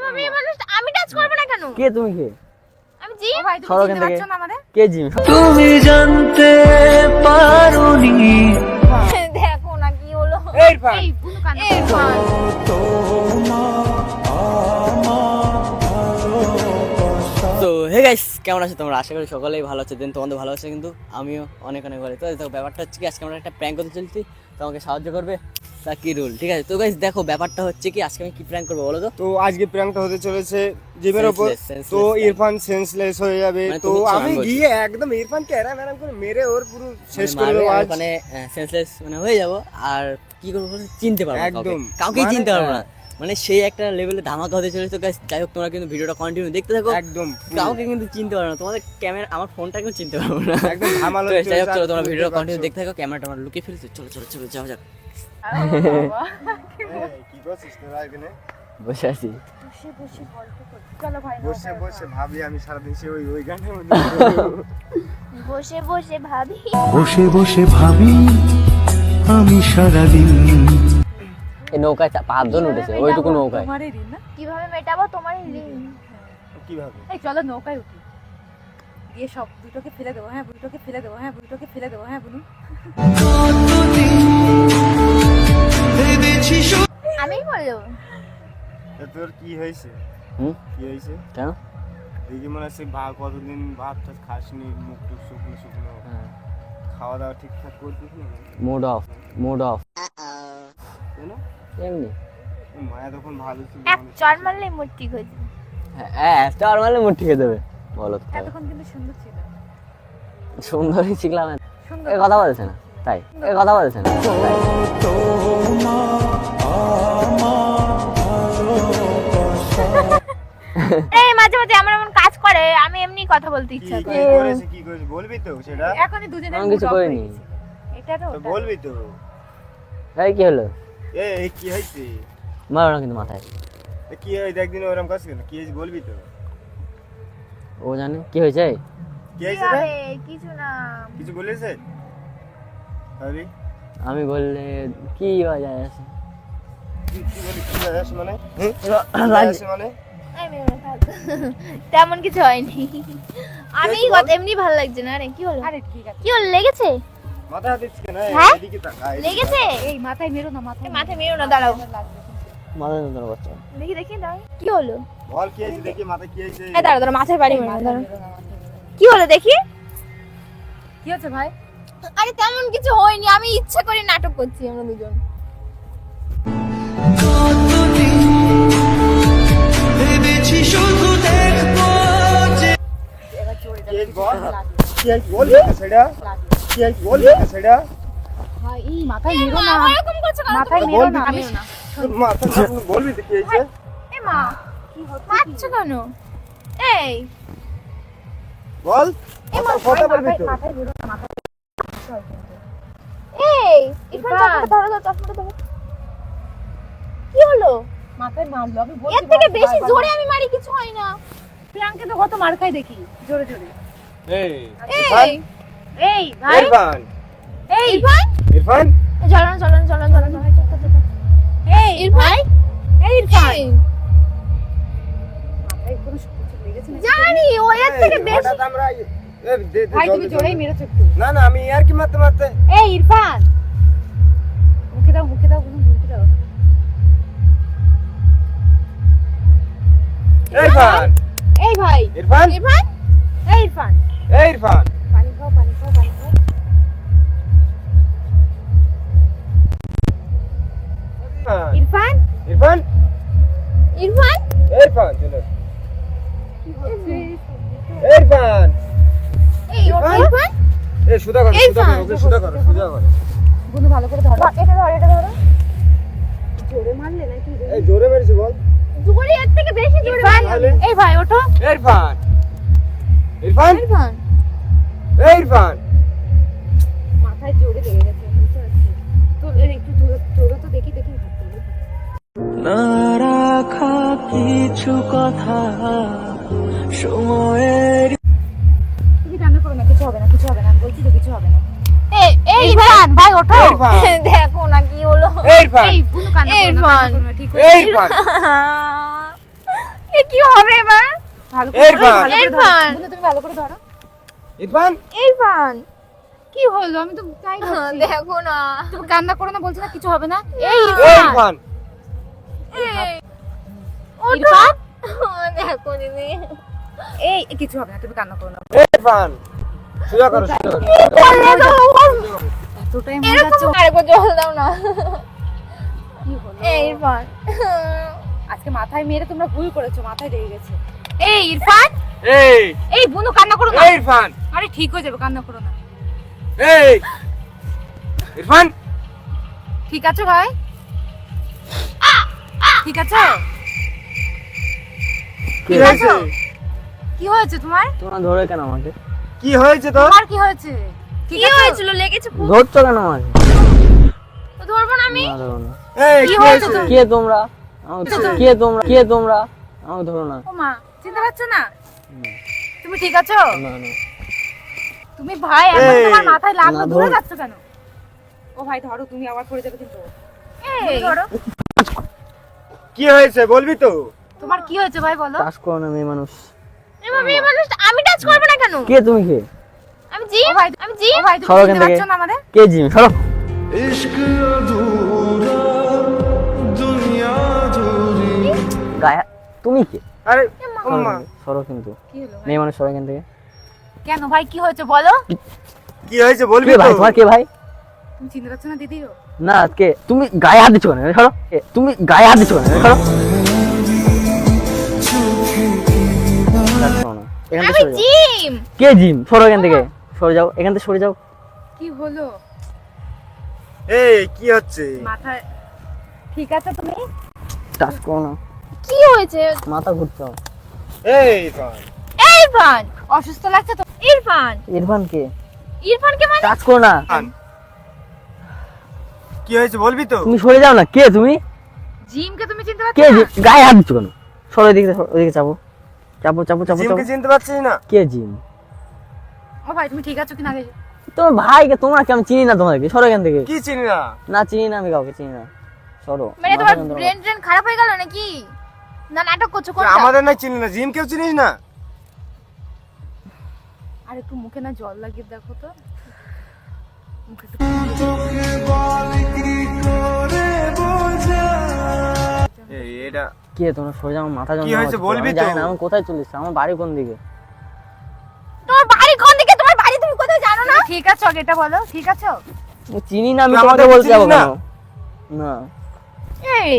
কিভাবে এই মানুষ আমি টাচ করব না কেন? কে তুমি কে? আমি জি। ও ভাই তুমি চিনতে পারছো না আমাদের? কে জিম? তুমি জানতে পারোনি দেখো না কি হলো। এই বুনু কান্না ইরফান তো হে গাইস, কেমন আছো তোমরা? আশা করি সকলেই ভালো আছে। দিন তোমাদের ভালো আছে, কিন্তু আমিও অনেক অনেক ভালো। তো দেখো ব্যাপারটা হচ্ছে কি, আজকে আমরা একটা প্র্যাঙ্ক করতে চলছি, তোমাকে সাহায্য করবে সাকিরুল, ঠিক আছে? তো গাইস দেখো ব্যাপারটা হচ্ছে কি, আজকে আমি কি প্র্যাঙ্ক করবো বলো তো? তো আজকে প্র্যাঙ্কটা হতে চলেছে জিমের ওপর। Senseless, তো senseless ইরফান সেন্সলেস হয়ে যাবে। মানে তো তুমি কি আমি বলছো? গিয়ে একদম ইরফানকে এরাম এরাম করে মেরে ওর পুরো শেষ করে মারবে, দেবো আর আজ। ওখানে সেন্সলেস মানে হয়ে যাবো। আর কি করবো বলো? চিনতে পারবো না কাউকে, একদম। কাউকেই মানে চিনতে পারবো না। মানে সেই একটা লেভেলে ধামাকা হতে চলেছে। তো গাইস যাই হোক, তোমরা কিন্তু ভিডিওটা কন্টিনিউ দেখতে থাকো। একদম কাউকে কিন্তু চিনতে পারবো না, তোমাদের ক্যামেরা আমার ফোনটা কিন্তু চিনতে পারবো না। একদম ধামালো তো চলছে, যাই হোক, চলো আর তোমরা বুঝতে ভিডিওটা পারছো। কন্টিনিউ দেখতে থাকো। ক্যামেরাটা আমরা লুকিয়ে ফেলেছি, চলো চলো চলো যাওয়া যাক। কি করছিস তোরা এখানে? বসে আছি। বসে বসে গল্প কর। চলো ভাই বসে বসে ভাবি আমি সারাদিন সে ওই গানের মধ্যে বসে বসে ভাবি বসে বসে ভাবি আমি সারাদিন এই নৌকায় 5 জন উঠেছে, ওইটুকু নৌকায়। তোমারই ঋণ না? কিভাবে মেটাবো তোমার এই ঋণ? কিভাবে? এই চলো নৌকায় উঠি। দিয়ে সব দুটোকে ফেলে দেবো, হ্যাঁ দুটোকে ফেলে দেবো, হ্যাঁ দুটোকে ফেলে দেবো, হ্যাঁ বুনু। আমি বললো তা তোর কি হয়েছে? হুম? কি হয়েছে? কেন? দেখি মনে হচ্ছে কতদিন ভাত টাত খাসনি, মুখ টুক শুকনো শুকনো, খাওয়া দাওয়া ঠিকঠাক করছিস না? Mood off, mood off. কেন? এমনি মায়া তখন ভালো ছিল। এক চড় মারলেই মোট ঠিক হয়ে যাবে। হ্যাঁ, স্টার মারলে মুড ঠিক হয়ে যাবে। বলো তো, এতক্ষণ কিন্তু সুন্দর ছিল। সুন্দরই শিখলাম। সুন্দর এ কথা বলছে না তাই, এ কথা বলছে না তাই। এই মাঝে মাঝে আমার এমন কাজ করে, আমি এমনি কথা বলতে কি ইচ্ছা কি করে। করেছে, কি করেছে বলবি তো সেটা? এখনই দুজনের আমি মুড কিছু অফ হয়ে করিনি। গেছে। এটা তো তো ওটা। বলবি তো। তাই কি হলো? এই কি হয়েছে? মারো না কিন্তু মাথায়। কি হয়েছে? একদিন ওরকম কাজ কেন? কি হয়েছে বলবি তো। ও জানে কি হয়েছে। কি কি হয়েছে রে? হবে? কিছু না। কিছু বলেছে? আরে আমি বললে কি বাজায় আছে? কি বলি? কি হয়েছে মানে? কি হয়েছে মানে? এই মেয়ে থাক। তেমন কিছু হয়নি। আমি বল? কথা এমনি ভালো লাগছে না রে। কি হলো? আরে ঠিক আছে। কি হলো? লেগেছে? মাথা হাত দিচ্ছিস কেন? হ্যাঁ? এদিকে তাকা। লেগেছে? এই মাথায় মেরো না, মাথায় এই মাথায় মেরো না, দাঁড়াও। লাগবে কিন্তু। মাথায় যন্ত্রণা করছে। দেখি দেখি দাঁড়াও। কি হলো? বল কি হয়েছে দেখি, মাথা কি হয়েছে? এই দাঁড়াও দাঁড়াও, মাথায় বাড়ি মেরো না, মাথায় দাঁড়াও। মেরো না, মাথায় মেরো না। কি হলো দেখি? কি হচ্ছে ভাই? আরে তেমন কিছু হয়নি, আমি ইচ্ছা করে নাটক করছি আমরা দুজন। এবার জোরে কি হয়েছে বল? লাগে, কি হয়েছে বলবি তো সেটা? লাগে। কি হয়েছে বলবি তো সেটা? ভাই এই মাথায় এই মেরো মা, না, ওরকম করছো কেন? মাথায় তুমি? মেরো না, বলবি আমি মেরো না। তোর মাথা বলবি তো কি হয়েছে? এই মা, কি হচ্ছে মারছো কেন? এই বল কথা বলবি তো। মাথায় মেরো না, মাথায় এই ইরফান, ইরফান। চশমাটা ধরো তো, চশমাটা ধরো। কি হলো? মাথায় মারলো, আমি এর বলছি থেকে ভাই, বেশি বারবার জোরে আমি মারি, কিছু হয় না। প্রিয়াঙ্কা তো কত মার খাই দেখি জোরে জোরে। এই এই এই ভাই, ইরফান, এই ইরফান, ইরফান চলো না চলো না চলো না চলো না। এই ইরফান, এই ইরফান। এই, মাথায় কোনো কিছু লেগেছে নাকি? জানি ও এর থেকে এই, বেশি। হঠাৎ আমরা দে ভাই জল তুমি দে, জোরেই জল দে। মেরেছো একটু। না না, আমি আর কি মারতে মারতে। এই ইরফান, মুখে দাও, মুখে দাও, কোনো মুখে দাও। ইরফান, এই ভাই, ইরফান, ইরফান, এই ইরফান, এই ইরফান, পানি খাও, পানি খাও, পানি খাও। ইরফান, ইরফান, ইরফান, ইরফান চলো। কি হচ্ছে? ইরফান, এই ওটা ইরফান। এই সুদা কর, সুদা কর, ওকে সুদা কর, সুদা কর। গুনু ভালো করে ধরো। এটা ধর, এটা ধরো। জোরে মারলে নাকি? এই জোরে মেরেছি বল। জোরে এর থেকে বেশি জোরে ইরফান, মারি। এই ভাই ওঠো। ইরফান, ইরফান, ইরফান, ইরফান। মাথায় জোরে লেগে গেছে, বুঝতে পারছি। তো এর একটু জোরে তো দেখি দেখি হাত তুলে। না রাখা কিছু কথা সময়ের তুমি কান্না করো না, কিছু হবে না, কিছু হবে না, আমি বলছি তো কিছু হবে না। এই ইরফান ভাই ওঠো। ইরফান। দেখো না কি হলো। ইরফান, এই বুনু কান্না করো না, ইরফান। কান্না করো না, ঠিক হয়ে যাবে। ইরফান। এ কি হবে এবার? ভালো ইরফান। ইরফান। তুমি ভালো করে ধরো। ইরফান ইরফান কি হলো? আমি তো তাই ভাবছি। দেখো না। তুমি কান্না করো না, বলছি না কিছু হবে না। এই ইরফান ইরফান, দেখো দিদি। এই কিছু হবে না, তুমি কান্না করো না। ইরফান সোজা করো সোজা করো। এতটাই মজা এরকম হচ্ছে। আরেকবার জল দাও না। কি হলো? এই ইরফান। আজকে মাথায় মেরে তোমরা ভুল করেছো, মাথায় লেগে গেছে। এই ইরফান, এই এই বুনু কান্না করো না। এই ইরফান আরে ঠিক হয়ে যাবে, কান্না করো না। এই ইরফান ঠিক আছে ভাই? ঠিক আছে? কি হয়েছে? কি হয়েছে তোমার? তোমরা ধরে কেন আমাকে? কি হয়েছে তোর? তোমার কি হয়েছে? কি হয়েছিল? লেগেছে খুব। ধরছো কেন আমাকে? তো ধরবো না আমি। না, ধরো না। এই কি কি হয়েছে হয়েছে? তোর? কে তোমরা? আমাকে কে তোমরা? কে তোমরা? আমাকে ধরো না। ও মা, চিনতে পারছো না? তুমি ঠিক আছো? না না। তুমি ভাই এখন এই, তোমার মাথায় লাগলো, না, দূরে ধর। যাচ্ছ কেন? ও ভাই ধরো, তুমি আবার পড়ে যাবে কিন্তু। এই ধরো। কি হয়েছে বলবি তো? তোমার কি হয়েছে ভাই বলো? টাচ করো না মেয়ে মানুষ। এবার মেয়ে মানুষ আমি টাচ করবো না কেন? কে তুমি কে? আমি জি। ও ভাই, আমি জি। ও ভাই তুমি সরো চিনতে এখান থেকে। পারছো না আমাদের? কে জিম? সরো। গায়ে তুমি কে? আরে সরো আম্মা কিন্তু, সরো কিন্তু। কি হলো ভাই? মেয়ে মানুষ সরো এখান থেকে। কেন ভাই কি হয়েছে বলো? কি হয়েছে বলবি কে তো? ভাই? তোমার কে ভাই? তুমি চিনতে পারছো না দিদিও? না কে? তুমি গায়ে হাত দিচ্ছ কেন? সরো। তুমি গায়ে হাত দিচ্ছ কেন? সরো। টাচ করো না। এখান থেকে আমি সরে যাও। জিম। কে জিম? সরো এখান থেকে। সরে যাও, এখান থেকে সরে যাও। কি হলো? এই কি হচ্ছে? মাথায় ঠিক আছে তুমি? টাচ করো না। কি হয়েছে? মাথা ঘুরছে আমার। এই ইরফান ইরফান। অসুস্থ লাগছে তো? ইরফান। ইরফান কে? ইরফানকে মানে টাচ করো না। কি হয়েছে বলবি তো? তুমি সরে যাও না। কে তুমি? জিমকে তুমি চিনতে পারছো কে না? জিম? গায়ে হাত দিচ্ছ কেন? সরো এদিকে, ওদিকে চাপো। চাপো চাপো চাপো চাপো। জিমকে চিনতে পারছিস না? কে জিম? ও ভাই তুমি ঠিক আছো কিনা আগে? তোমার ভাইকে, তোমরা কি? আমি চিনি না তোমাকে। সরো এখান থেকে। কি চিনি না? না চিনি না, আমি কাউকে চিনি না। সরো। মানে মাথা তোমার যন্ত্রণা ব্রেন ট্রেন খারাপ হয়ে গেল নাকি? না নাটক করছো তুই কোনটা? আমাদের না চিনি না, জিম কেউ চিনিস না? আর একটু মুখে না জল লাগিয়ে দেখো তো। মুখে একটু এই এটা কে? তোমরা সরে যাও, আমার মাথা কি যন্ত্রণা হয়েছে হচ্ছে। বলবি আমি জানি তো? না, আমি কোথায় চলে এসেছি। আমার বাড়ি কোন দিকে? তোমার বাড়ি কোন দিকে? তোমার বাড়ি তুমি কোথায় জানো না? ঠিক আছো আগে এটা বলো, ঠিক আছো? আমি চিনি না, আমি তুই তোমাকে আমাদের বলতে যাবো চিনিস না? কেন? না। এই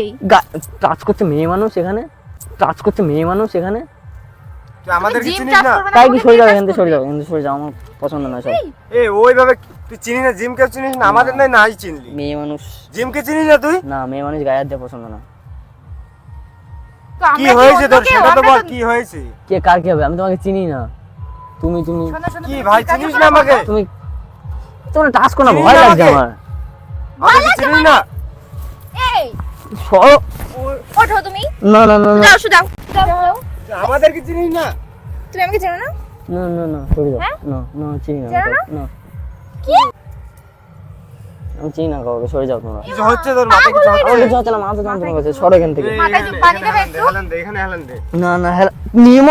টাচ করছে মেয়ে মানুষ এখানে। টাচ করছে মেয়ে মানুষ এখানে। তুই আমাদেরকে জিম চিনিস টাচ না? করবে না? তাই কি? তোমাকে সরে কে যাও touch এখান থেকে, সরে করবে? যাও এখান থেকে, সরে যাও। আমার পছন্দ না সব। এই ওইভাবে তুই চিনিস না, জিম কেউ চিনিস না? আমাদের নাই চিনলি। মেয়ে মানুষ। জিমকে চিনিস না তুই? না, মেয়ে মানুষ গায়ে হাত দেওয়া পছন্দ না। তো কি আমরা হয়েছে অন্য তোর? কেউ? সেটা তো আমরা বল, তো- কি হয়েছে? কে কার কি হবে? আমি তোমাকে চিনি না। তুমি তুমি শোনো, শোনো, কি তুমি ভাই ঠিক আছো চিনিস তো না না আমাকে? বলো? তুমি তোমরা টাচ করো না, চিনি ভয় না লাগছে আমাকে? আমার। আমাকে চিনিস না? এই সরো। ওঠো তুমি। না না না না যাও শুধু যাও। তুই আমাদেরকে চিনিস না? তুমি আমাকে চেনো না? না না না, সরে যাও। হ্যাঁ? না না, চিনি না। চেনো না? না, কি? আমি চিনি না কাউকে। সরে যাও তোমরা। কিছু হচ্ছে তোর মাথায়? কিছু হচ্ছে? আমার কিছু হচ্ছে না, মাথা যন্ত্রণা করছে। সরো এখান থেকে। এই, মাথায় এখানে- পানি এখানে দেবে হেলান দে, একটু? হেলান দে, এখানে হেলান দে। না না, নিয়ম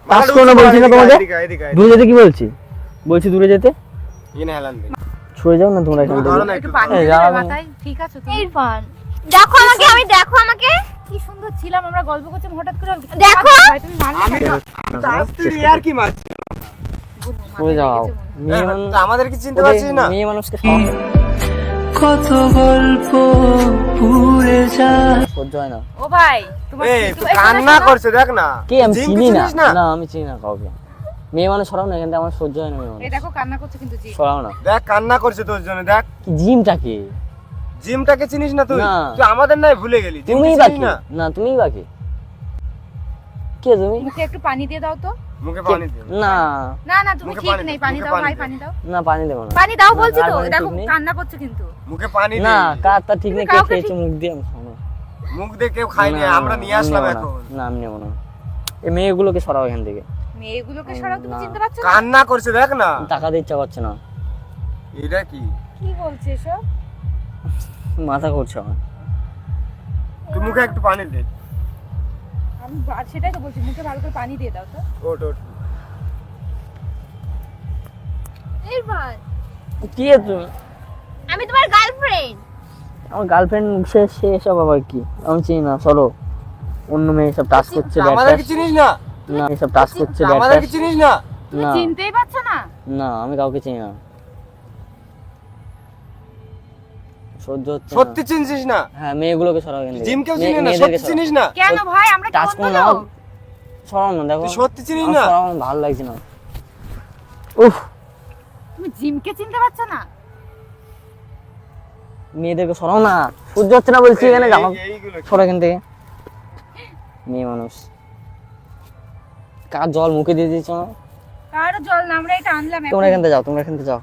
টাচ করো না বলছি না তোমাকে। এদিকে, এদিকে, এদিকে। দূরে যেতে কি বলছি? বলছি দূরে যেতে। এখানে হেলান দে। সরে যাও না তোমরা এখান তুমি ধরো না থেকে। একটু একটু। পানি এই, দেবে যাও। মাথায়? ঠিক আছো তুমি? ইরফান দেখো আমাকে, আমি দেখো আমাকে। কি সুন্দর ছিলাম আমরা, গল্প করছিলাম, হঠাৎ করে দেখো। ভাই তুমি মারলে আমি কেন? তুই আর কি মারছিস? বুনু, মাথায় সরে যাও। লেগেছে মনে হয়। মেয়ে মানুষ তুই আমাদেরকে চিনতে পারছিস না? মেয়ে মানুষকে সহ্য কত গল্প পুড়ে যায়। হয় না। ও ভাই তোমার এই কি- তুই এই শোনো, কান্না শোনো। করছে দেখ না। কে? আমি জিমকে চিনি না। চিনিস না? না আমি চিনি না কাউকে। মেয়ে মানুষ সরাও না এখান থেকে, আমার সহ্য হয় না মেয়ে মানুষ। এই দেখো কান্না করছে কিন্তু জি। সরাও না। দেখ কান্না করছে তোর জন্য, দেখ। কি জিমটা কি? জিমটাকে চিনিস না তুই? না। তুই আমাদের নাই ভুলে গেলি। জিমকে তুমিই চিনিস বাকি না? না, তুমিই বাকি। কে তুমি? মুখে একটু পানি দিয়ে দাও তো। মুখে পানি দে। না না না তুমি মুখে ঠিক পানি নেই, দে, পানি মুখে দাও পানি ভাই, দে। পানি দাও। না, পানি দেবো না। পানি দাও না, বলছি কার তো, পানি দেখো ঠিক নেই? কান্না করছে কিন্তু। মুখে পানি দে। না, কার তা ঠিক নেই, কে কাউকে খেয়েছে মুখ দিয়ে আমি খাবো না। মুখ দিয়ে কেউ খায়নি, না, আমরা নিয়ে আমি আসলাম নেবো না। এখন। না আমি নেবো না। এই মেয়েগুলোকে সরাও এখান থেকে। মেয়েগুলোকে সরাও, তুমি না। চিনতে পারছো না? কান্না করছে দেখ না। টাকা দিতে ইচ্ছা করছে না। এটা কি? কি বলছে এসব? মাথা করছে আমার। তুই মুখে একটু পানি দে। আর সেটাই তো বলছি, মুখে ভালো করে পানি দিয়ে দাও তো। ওট ওট ইরফান, কি তুমি? আমি তোমার গার্লফ্রেন্ড। আমার গার্লফ্রেন্ড সে সব আবার কি? আমি চিনি না, চলো। অন্য মেয়ে সব টাচ করছে, আমাদের কি চিনিস না? না এসব টাচ করছে, আমাদের কি চিনিস না? তুমি না চিনতেই পারছো না? না আমি কাউকে চিনি না, সহ্য হচ্ছে না। সত্যি চিনছিস না? হ্যাঁ মেয়েগুলোকে সরাও এখান থেকে। জিমকেও চিনিস না, মেয়েদেরকে সত্যি চিনিস না? কেন ভাই, আমরা কি টাচ বন্ধু করো না? না, সরাও না, দেখো তুই সত্যি চিনিস আমার না? সরাও না, ভালো লাগছে না। উফ, তুমি জিমকে চিনতে পারছো না? মেয়েদেরকে সরাও না, সহ্য হচ্ছে না বলছি এখানে। জামা এইগুলো সরো এখান থেকে, মেয়ে মানুষ। কার জল মুখে দিয়ে দিয়েছ না? কারো জল না, আমরা এটা আনলাম এখন। তোমরা এখান থেকে যাও, তোমরা এখান থেকে যাও।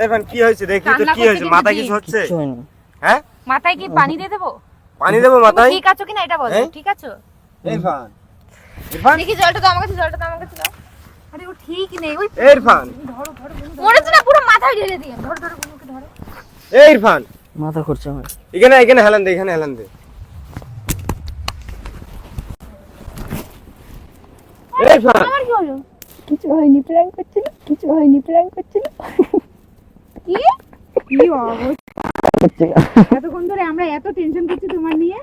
এরফান কি হয়েছে দেখি তো, কান্না কি করছে হয়েছে? কিন্তু মাথায় জি। কিছু হচ্ছে? কিচ্ছু হয়নি। হ্যাঁ, মাথায় কি পানি দিয়ে দেবো? পানি দেবো তুমি মাথায়? ঠিক আছো কিনা এটা বলো, হ্যাঁ? ঠিক আছো? ইরফান, ইরফান, দেখি জলটা তো আমার কাছে, জলটা তো আমার কাছে দাও। আরে ও ঠিক নেই, ওই ইরফান, ধরো ধরো ধরো। মনে হচ্ছে না পুরো মাথায় ঢেলে দিয়ে। ধরো ধরো বুনুকে ধরো। এই ইরফান, মাথা ঘুরছে আমার। এখানে এখানে হেলান দে, এখানে হেলান দে। ইরফান, আমার কি হলো? কিছু হয়নি, প্ল্যান করছিল, কিছু হয়নি, প্ল্যান করছিল। কি? কি অবস্থা, এতক্ষণ ধরে আমরা এত টেনশন করছি তোমার নিয়ে।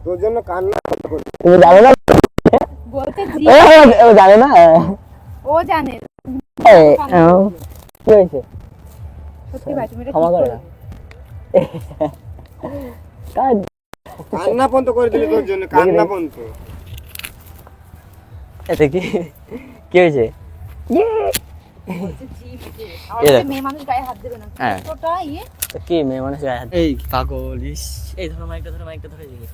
তোর জন্য কান্না করছি। তুমি জানো না? বলতে জি, ও জানে না। ও জানে। কি হয়েছে? সত্যি ভাই, তুমি এটা ক্ষমা ঠিক করে করে দাও। দাও। কান্না বন্ধ করে দিলি তোর জন্য, কান্না বন্ধ। এতে কি কি হয়েছে? বলছে জি, জি। আর এ বলছে দেখো। মেয়ে মানুষ গায়ে হাত দেবে না। হ্যাঁ। কতটা ইয়ে। তো কি মেয়ে মানুষ গায়ে হাত- এই পাগল, ইস, এই ধরো মাইকটা, ধরো মাইকটা, ধরে দিকে।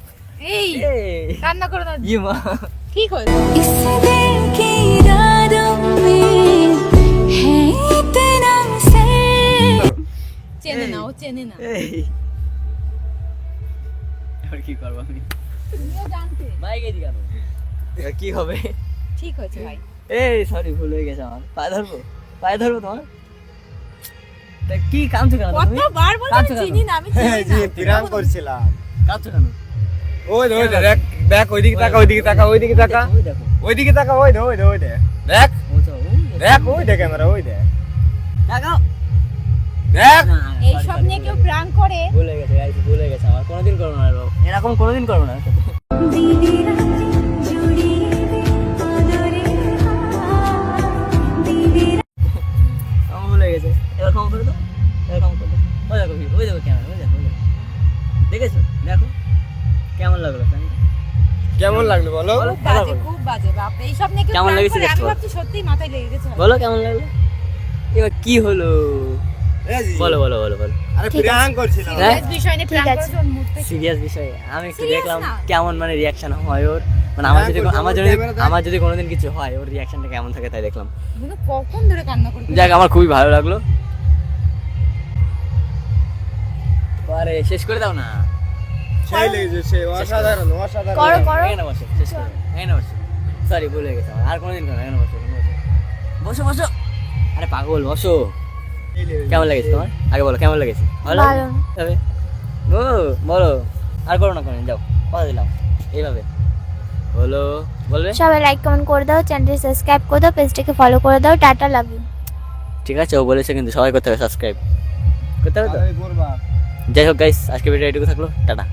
এই এই কান্না করো না, ইয়ে মা, ঠিক হয়েছে। इस दिल की रातों में है इतना सर চেনে না, ও চেনে না। এই আর কি করব আমি? তুমিও জানতে। মাইকে দি কেন? এবার কি হবে? ঠিক হয়েছে ভাই। এই সরি, ভুল হয়ে গেছে আমার। পায়ে ধরবো, পায়ে ধরবো তোমার। তা কি কাঁদছো কেন তুমি? কতবার বলছি কাঁদছো আমি কেন? চিনি না, আমি হ্যাঁ চিনি জি, না। তিরাং করছিলাম। কাঁদছো কেন? ওই দে, ওই দে, দেখ দেখ, ওইদিকে তাকা, ওইদিকে তাকা, ওইদিকে তাকা, ওই দেখো, ওইদিকে তাকা, ওই দে, ওই দে, ওই দে, দেখ ও তো, দেখ, ওই দে ক্যামেরা, ওই দে, তাকাও। দেখ। না, এই sorry, সব sorry, নিয়ে কেউ ভুলে প্রাণ করে। গেছে। ভুলে গেছে গাইস, ভুলে গেছে আমার। কোনোদিন করবো না এরকম। এরকম কোনোদিন করবো না। दीदी रात जुड़ी आदरे दीदी আমার ভুলে গেছে। এবার ক্ষমা করে দাও, এবার ক্ষমা করে দাও। ওই দেখো, ওই দেখো ক্যামেরা, ওই দেখো, ওই দেখো। দেখেছো? দেখো কেমন লাগলো প্ল্যানটা? কেমন লাগলো বলো? বলো, খুব বাজে, বলো। খুব বাজে বাপ, এই সব নিয়ে কেউ কেমন প্রাণ লেগেছে করে। আমি দেখতে ভাবছি সত্যিই মাথায় লেগে গেছে। বলো কেমন লাগলো? এবার কি হলো? এই জি। বলো বলো বলো বলো। আরে প্রাং করছিলাম। হ্যাঁ? সিরিয়াস বিষয় নিয়ে ঠিক প্রাণ আছে। করেছে ওর মুখ থেকে। সিরিয়াস বিষয় আমি একটু Serious দেখলাম না। কেমন মানে রিয়াকশন হয় ওর। মানে আমার যদি করছে, আমার ওর যদি ক্যামেরা দেখ। আমার যদি কোনোদিন কিছু হয়, ওর রিয়াকশনটা কেমন থাকে তাই দেখলাম। বুনু কখন ধরে কান্না করছে। যাক, আমার খুবই ভালো লাগলো। আরে শেষ করে দাও না। সেই লেগেছে, সেই অসাধারণ, অসাধারণ। করো করো। এখানে বসো, শেষ করে দাও। এখানে বসো। সরি, ভুলে গেছে আমার। আর কোনোদিন করো না। এখানে বসো, এখানে বসো। বসো বসো। আরে পাগল, বসো। এই লেগেছে। কেমন লেগেছে তোমার? আগে বলো কেমন লেগেছে? ভালো ভালো। তবে ও বলো, আর করো না কোনোদিন, যাও, কথা দিলাম। এইভাবে বলো, বলবে। সবাই লাইক কমেন্ট করে দাও, চ্যানেলটি সাবস্ক্রাইব করে দাও, পেজটাকে ফলো করে দাও। Tata, love you. ঠিক আছে, ও বলেছে কিন্তু সবাই করতে হবে, সাবস্ক্রাইব করতে হবে তো। তাড়াতাড়ি করবা। যাই হোক গাইস, আজকে ভিডিও এটুকু থাকলো, টাটা।